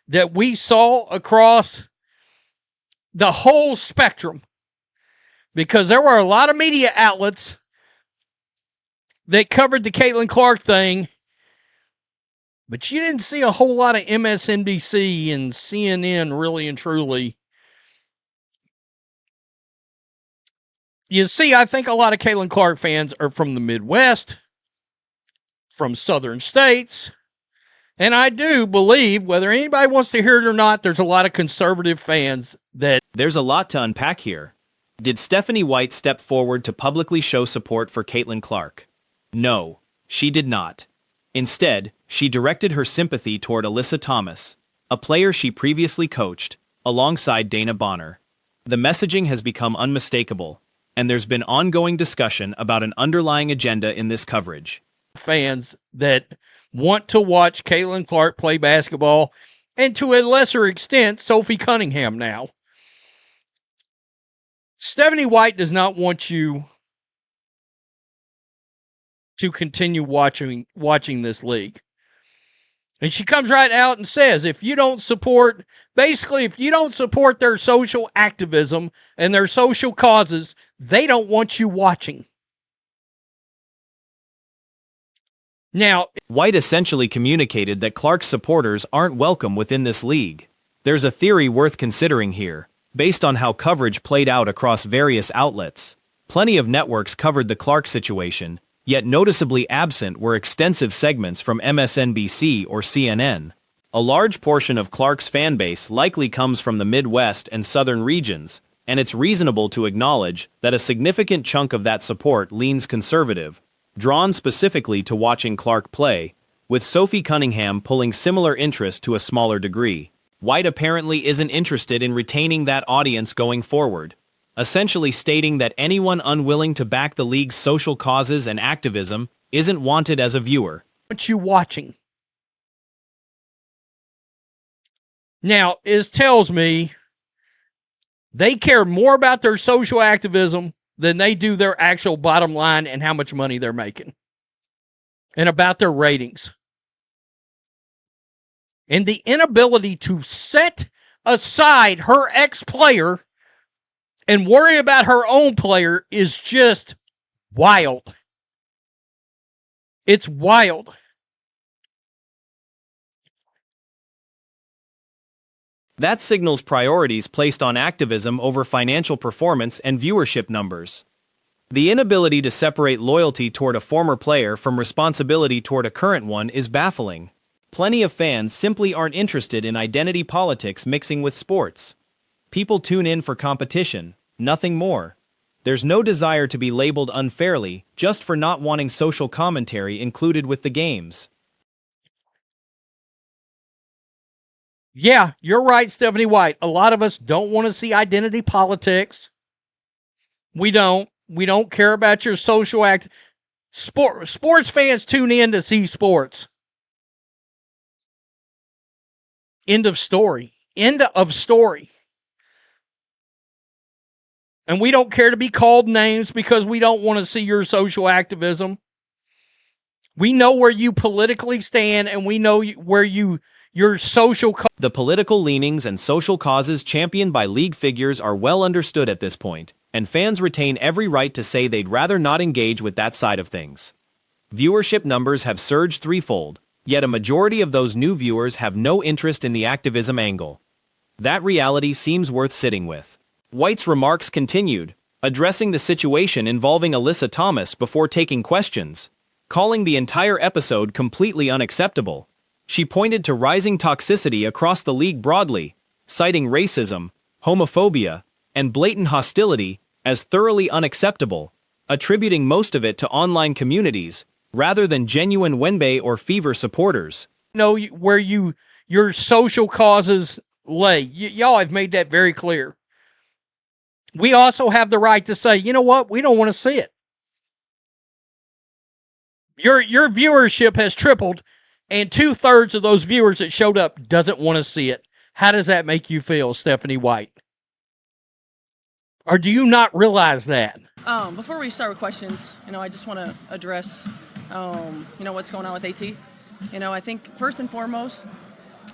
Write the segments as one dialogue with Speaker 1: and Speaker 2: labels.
Speaker 1: that we saw across the whole spectrum, because there were a lot of media outlets that covered the Caitlin Clark thing, but you didn't see a whole lot of MSNBC and CNN really and truly. You see, I think a lot of Caitlin Clark fans are from the Midwest, from southern states, and I do believe, whether anybody wants to hear it or not, there's a lot of conservative fans that...
Speaker 2: There's a lot to unpack here. Did Stephanie White step forward to publicly show support for Caitlin Clark? No, she did not. Instead, she directed her sympathy toward Alyssa Thomas, a player she previously coached, alongside Dana Bonner. The messaging has become unmistakable, and there's been ongoing discussion about an underlying agenda in this coverage.
Speaker 1: Fans that want to watch Caitlin Clark play basketball, and to a lesser extent, Sophie Cunningham now. Stephanie White does not want you to continue watching this league. And she comes right out and says, if you don't support their social activism and their social causes, they don't want you watching. Now,
Speaker 2: White essentially communicated that Clark's supporters aren't welcome within this league. There's a theory worth considering here, based on how coverage played out across various outlets. Plenty of networks covered the Clark situation, yet noticeably absent were extensive segments from MSNBC or CNN. A large portion of Clark's fan base likely comes from the Midwest and southern regions, and it's reasonable to acknowledge that a significant chunk of that support leans conservative, drawn specifically to watching Clark play, with Sophie Cunningham pulling similar interest to a smaller degree. White apparently isn't interested in retaining that audience going forward, essentially stating that anyone unwilling to back the league's social causes and activism isn't wanted as a viewer.
Speaker 1: What you watching? Now, it tells me they care more about their social activism than they do their actual bottom line and how much money they're making, and about their ratings. And the inability to set aside her ex-player and worry about her own player is just wild. It's wild.
Speaker 2: That signals priorities placed on activism over financial performance and viewership numbers. The inability to separate loyalty toward a former player from responsibility toward a current one is baffling. Plenty of fans simply aren't interested in identity politics mixing with sports. People tune in for competition, nothing more. There's no desire to be labeled unfairly just for not wanting social commentary included with the games.
Speaker 1: Yeah, you're right, Stephanie White. A lot of us don't want to see identity politics. We don't care about your social act. Sports fans tune in to see sports. End of story. End of story. And we don't care to be called names because we don't want to see your social activism. We know where you politically stand, and we know where your social...
Speaker 2: The political leanings and social causes championed by league figures are well understood at this point, and fans retain every right to say they'd rather not engage with that side of things. Viewership numbers have surged threefold, yet a majority of those new viewers have no interest in the activism angle. That reality seems worth sitting with. White's remarks continued, addressing the situation involving Alyssa Thomas before taking questions, calling the entire episode completely unacceptable. She pointed to rising toxicity across the league broadly, citing racism, homophobia, and blatant hostility as thoroughly unacceptable, attributing most of it to online communities, rather than genuine Wenbei or Fever supporters.
Speaker 1: Know where your social causes lay. Y'all have made that very clear. We also have the right to say, you know what, we don't want to see it. Your viewership has tripled, and 2/3 of those viewers that showed up doesn't want to see it. How does that make you feel, Stephanie White? Or do you not realize that?
Speaker 3: Before we start with questions, I just want to address, what's going on with AT. I think first and foremost,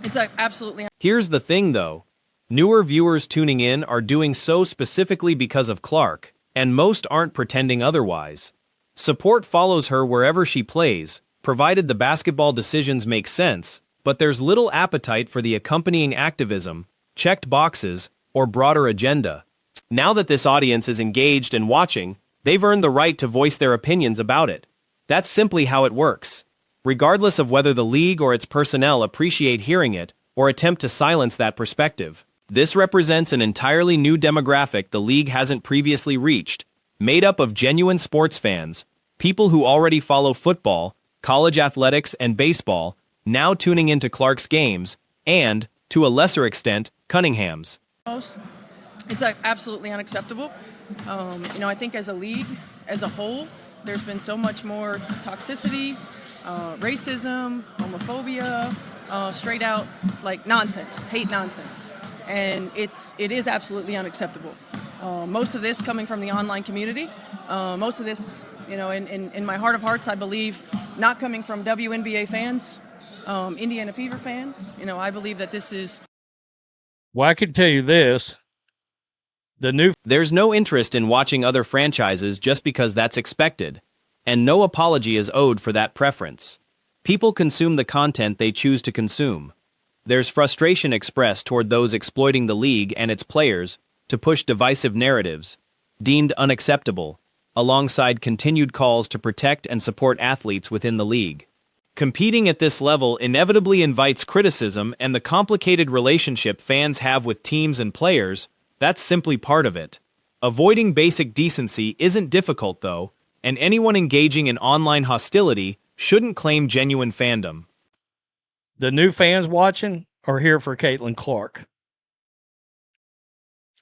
Speaker 3: It's like absolutely.
Speaker 2: Here's the thing though. Newer viewers tuning in are doing so specifically because of Clark, and most aren't pretending otherwise. Support follows her wherever she plays, provided the basketball decisions make sense, but there's little appetite for the accompanying activism, checked boxes, or broader agenda. Now that this audience is engaged and watching, they've earned the right to voice their opinions about it. That's simply how it works. Regardless of whether the league or its personnel appreciate hearing it or attempt to silence that perspective. This represents an entirely new demographic the league hasn't previously reached, made up of genuine sports fans, people who already follow football, college athletics, and baseball, now tuning into Clark's games, and, to a lesser extent, Cunningham's.
Speaker 3: It's like absolutely unacceptable. I think as a league, as a whole, there's been so much more toxicity, racism, homophobia, straight out like nonsense, hate nonsense. And it is absolutely unacceptable. Most of this coming from the online community. Most of this, in my heart of hearts, I believe, not coming from WNBA fans, Indiana Fever fans. I believe that this is.
Speaker 1: Well, I can tell you this.
Speaker 2: There's no interest in watching other franchises just because that's expected, and no apology is owed for that preference. People consume the content they choose to consume. There's frustration expressed toward those exploiting the league and its players to push divisive narratives, deemed unacceptable, alongside continued calls to protect and support athletes within the league. Competing at this level inevitably invites criticism, and the complicated relationship fans have with teams and players, that's simply part of it. Avoiding basic decency isn't difficult though, and anyone engaging in online hostility shouldn't claim genuine fandom.
Speaker 1: The new fans watching are here for Caitlin Clark.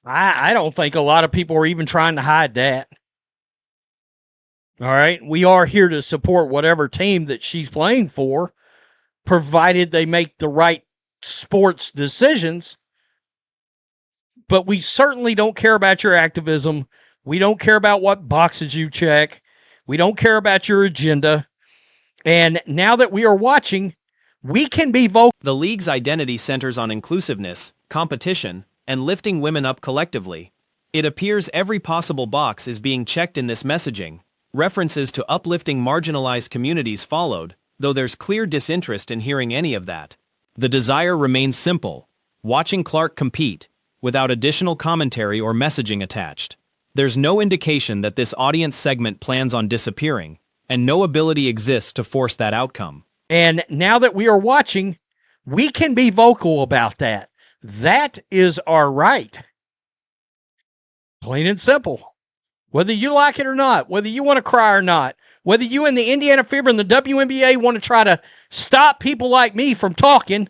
Speaker 1: I don't think a lot of people are even trying to hide that. All right, we are here to support whatever team that she's playing for, provided they make the right sports decisions. But we certainly don't care about your activism. We don't care about what boxes you check. We don't care about your agenda. And now that we are watching, we can be vocal.
Speaker 2: The league's identity centers on inclusiveness, competition, and lifting women up collectively. It appears every possible box is being checked in this messaging. References to uplifting marginalized communities followed, though there's clear disinterest in hearing any of that. The desire remains simple: watching Clark compete, without additional commentary or messaging attached. There's no indication that this audience segment plans on disappearing, and no ability exists to force that outcome.
Speaker 1: And now that we are watching, we can be vocal about that. That is our right. Plain and simple. Whether you like it or not, whether you want to cry or not, whether you and the Indiana Fever and the WNBA want to try to stop people like me from talking,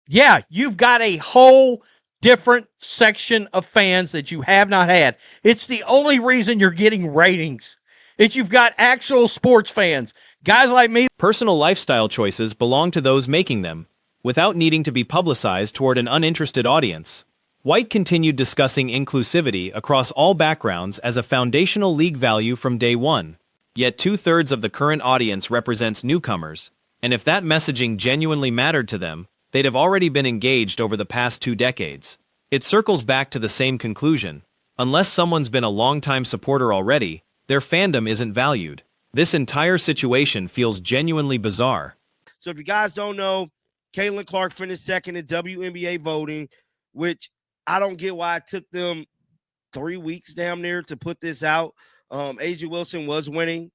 Speaker 1: yeah, you've got a whole different section of fans that you have not had. It's the only reason you're getting ratings. It's you've got actual sports fans, guys like me.
Speaker 2: Personal lifestyle choices belong to those making them, without needing to be publicized toward an uninterested audience. White continued discussing inclusivity across all backgrounds as a foundational league value from day one. Yet 2/3 of the current audience represents newcomers, and if that messaging genuinely mattered to them, they'd have already been engaged over the past 2 decades. It circles back to the same conclusion. Unless someone's been a longtime supporter already, their fandom isn't valued. This entire situation feels genuinely bizarre.
Speaker 4: So if you guys don't know, Caitlin Clark finished second in WNBA voting, which I don't get why it took them 3 weeks damn near to put this out. Asia Wilson was winning,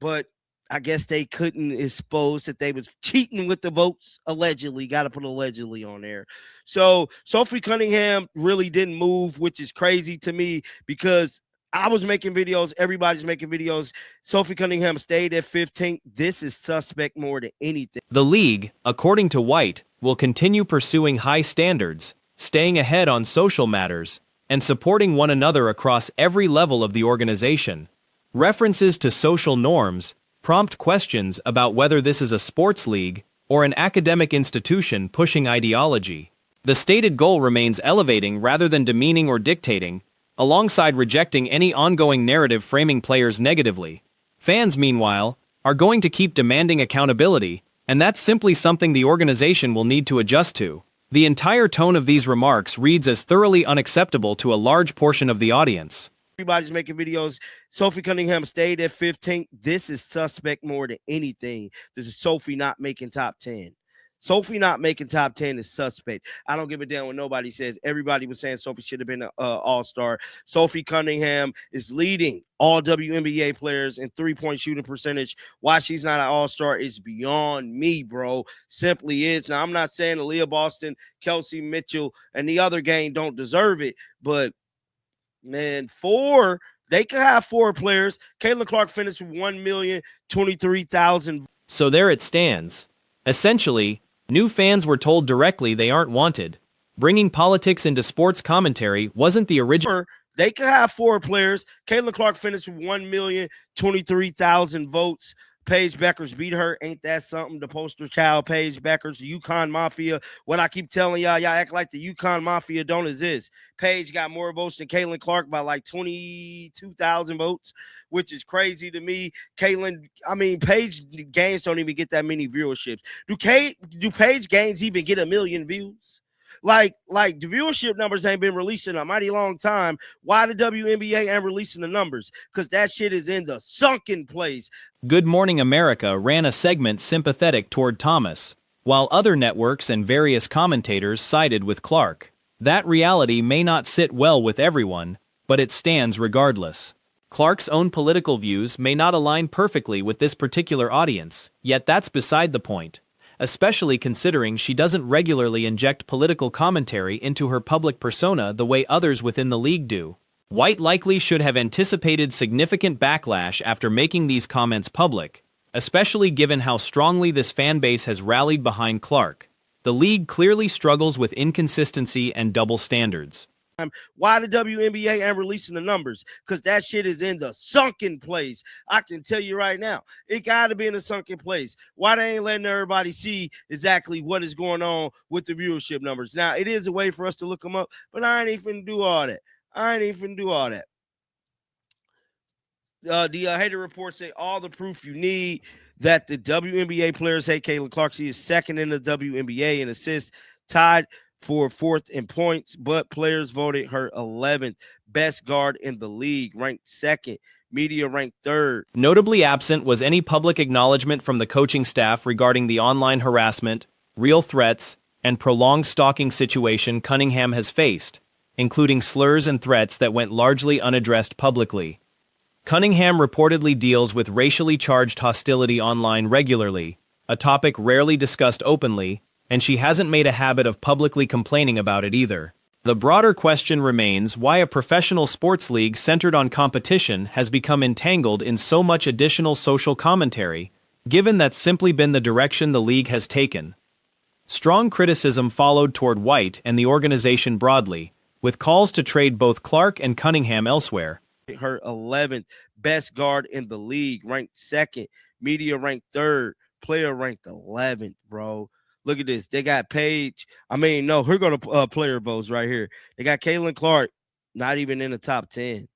Speaker 4: but I guess they couldn't expose that they was cheating with the votes, allegedly. Got to put allegedly on there. So Sophie Cunningham really didn't move, which is crazy to me because I was making videos. Everybody's making videos. Sophie Cunningham stayed at 15th. This is suspect more than anything.
Speaker 2: The league, according to White, will continue pursuing high standards, staying ahead on social matters, and supporting one another across every level of the organization. References to social norms prompt questions about whether this is a sports league or an academic institution pushing ideology. The stated goal remains elevating rather than demeaning or dictating, alongside rejecting any ongoing narrative framing players negatively. Fans, meanwhile, are going to keep demanding accountability, and that's simply something the organization will need to adjust to. The entire tone of these remarks reads as thoroughly unacceptable to a large portion of the audience.
Speaker 4: Everybody's making videos. Sophie Cunningham stayed at 15th. This is suspect more than anything. This is Sophie not making top 10. Sophie not making top 10 is suspect. I don't give a damn what nobody says. Everybody was saying Sophie should have been an all-star. Sophie Cunningham is leading all WNBA players in three-point shooting percentage. Why she's not an all-star is beyond me, bro. Simply is. Now, I'm not saying Aaliyah Boston, Kelsey Mitchell, and the other gang don't deserve it, but, man, they could have 4 players. Caitlin Clark finished with 1,023,000.
Speaker 2: So there it stands. Essentially, new fans were told directly they aren't wanted. Bringing politics into sports commentary wasn't the original.
Speaker 4: They could have 4 players. Caitlin Clark finished with 1,023,000 votes. Paige Beckers beat her. Ain't that something? The poster child, Paige Beckers, the UConn Mafia. What I keep telling y'all act like the UConn Mafia don't exist. Paige got more votes than Caitlin Clark by like 22,000 votes, which is crazy to me. Paige games don't even get that many viewerships. Do Paige games even get 1 million views? Like the viewership numbers ain't been released in a mighty long time. Why the WNBA ain't releasing the numbers? Because that shit is in the sunken place.
Speaker 2: Good Morning America ran a segment sympathetic toward Thomas, while other networks and various commentators sided with Clark. That reality may not sit well with everyone, but it stands regardless. Clark's own political views may not align perfectly with this particular audience, yet that's beside the point, especially considering she doesn't regularly inject political commentary into her public persona the way others within the league do. White likely should have anticipated significant backlash after making these comments public, especially given how strongly this fan base has rallied behind Clark. The league clearly struggles with inconsistency and double standards.
Speaker 4: Why the WNBA ain't releasing the numbers? Because that shit is in the sunken place. I can tell you right now, it got to be in a sunken place. Why they ain't letting everybody see exactly what is going on with the viewership numbers? Now, it is a way for us to look them up, but I ain't even do all that. The hater report say all the proof you need that the WNBA players hate Caitlin Clark. She is second in the WNBA in assists, tied for 4th in points, but players voted her 11th best guard in the league, ranked 2nd, media ranked 3rd.
Speaker 2: Notably absent was any public acknowledgement from the coaching staff regarding the online harassment, real threats, and prolonged stalking situation Cunningham has faced, including slurs and threats that went largely unaddressed publicly. Cunningham reportedly deals with racially charged hostility online regularly, a topic rarely discussed openly, and she hasn't made a habit of publicly complaining about it either. The broader question remains why a professional sports league centered on competition has become entangled in so much additional social commentary, given that's simply been the direction the league has taken. Strong criticism followed toward White and the organization broadly, with calls to trade both Clark and Cunningham elsewhere.
Speaker 4: Her 11th best guard in the league, ranked 2nd, media ranked 3rd, player ranked 11th, bro. Look at this. They got Paige. Here go to player votes right here. They got Caitlin Clark, not even in the top 10.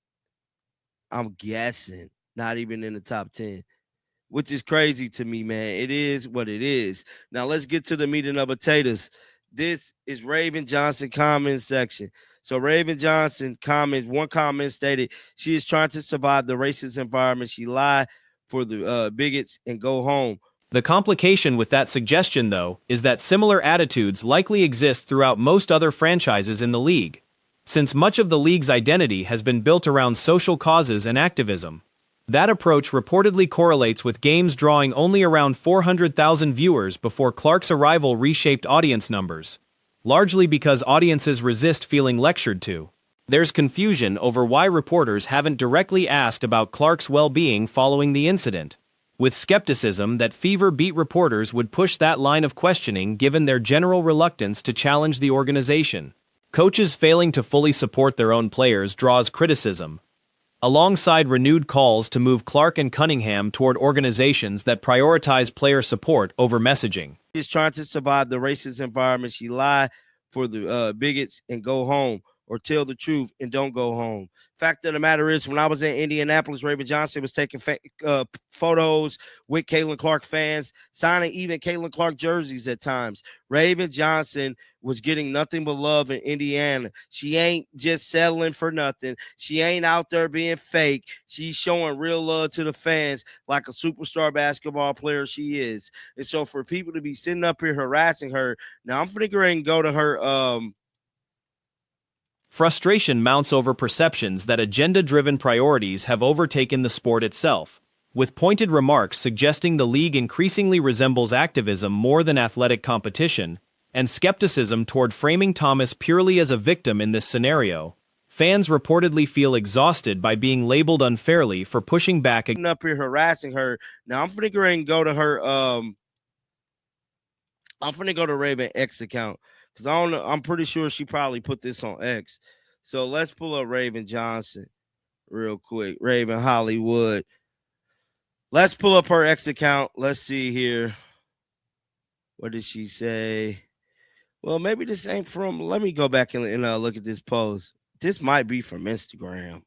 Speaker 4: I'm guessing not even in the top 10, which is crazy to me, man. It is what it is. Now let's get to the meat and potatoes. This is Raven Johnson comment section. So Raven Johnson comments, one comment stated, she is trying to survive the racist environment. She lied for the bigots and go home.
Speaker 2: The complication with that suggestion, though, is that similar attitudes likely exist throughout most other franchises in the league, since much of the league's identity has been built around social causes and activism. That approach reportedly correlates with games drawing only around 400,000 viewers before Clark's arrival reshaped audience numbers, largely because audiences resist feeling lectured to. There's confusion over why reporters haven't directly asked about Clark's well-being following the incident, with skepticism that Fever beat reporters would push that line of questioning given their general reluctance to challenge the organization. Coaches failing to fully support their own players draws criticism, alongside renewed calls to move Clark and Cunningham toward organizations that prioritize player support over messaging.
Speaker 4: She's trying to survive the racist environment. She lied for the bigots and go home. or tell the truth and don't go home. Fact of the matter is, when I was in Indianapolis, Raven Johnson was taking photos with Caitlin Clark fans, signing even Caitlin Clark jerseys at times. Raven Johnson was getting nothing but love in Indiana. She ain't just settling for nothing. She ain't out there being fake. She's showing real love to the fans like a superstar basketball player she is. And so for people to be sitting up here harassing her, now I'm going to go ahead and go to her
Speaker 2: Frustration mounts over perceptions that agenda-driven priorities have overtaken the sport itself, with pointed remarks suggesting the league increasingly resembles activism more than athletic competition, and skepticism toward framing Thomas purely as a victim in this scenario. Fans reportedly feel exhausted by being labeled unfairly for pushing back
Speaker 4: up here harassing her. Now I'm going to go ahead and go to her I'm going to go to Raven X account. Because I don't know, I'm pretty sure she probably put this on X. So let's pull up Raven Johnson real quick. Raven Hollywood. Let's pull up her X account. Let's see here. What did she say? Well, maybe this ain't from. Let me go back and look at this post. This might be from Instagram.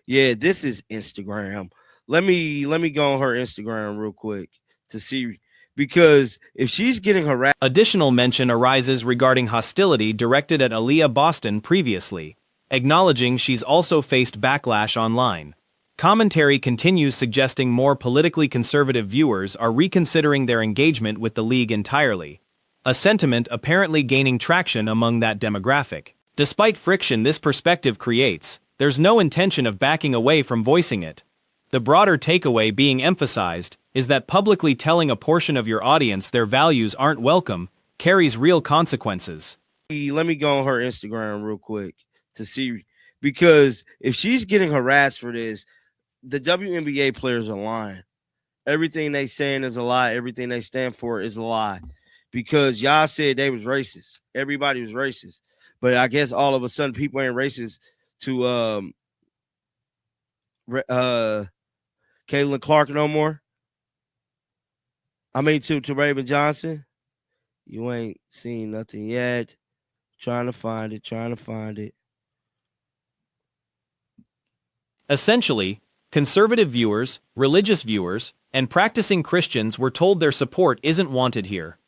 Speaker 4: Yeah, this is Instagram. Let me go on her Instagram real quick to see. Because if she's getting harassed.
Speaker 2: Additional mention arises regarding hostility directed at Aaliyah Boston previously, acknowledging she's also faced backlash online. Commentary continues suggesting more politically conservative viewers are reconsidering their engagement with the league entirely, a sentiment apparently gaining traction among that demographic. Despite friction this perspective creates, there's no intention of backing away from voicing it. The broader takeaway being emphasized is that publicly telling a portion of your audience their values aren't welcome carries real consequences.
Speaker 4: Let me go on her Instagram real quick to see, because if she's getting harassed for this, the WNBA players are lying. Everything they saying is a lie. Everything they stand for is a lie, because y'all said they was racist. Everybody was racist, but I guess all of a sudden people ain't racist to Caitlin Clark no more. I mean, to Raven Johnson. You ain't seen nothing yet. Trying to find it.
Speaker 2: Essentially, conservative viewers, religious viewers, and practicing Christians were told their support isn't wanted here.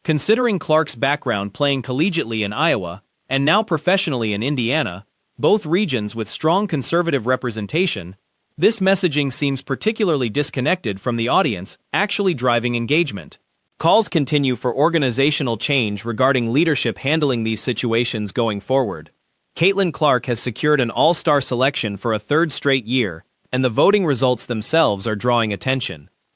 Speaker 2: Considering Clark's background playing collegiately in Iowa, and now professionally in Indiana, both regions with strong conservative representation, this messaging seems particularly disconnected from the audience actually driving engagement. Calls continue for organizational change regarding leadership handling these situations going forward. Caitlin Clark has secured an all-star selection for a third straight year, and the voting results themselves are drawing attention.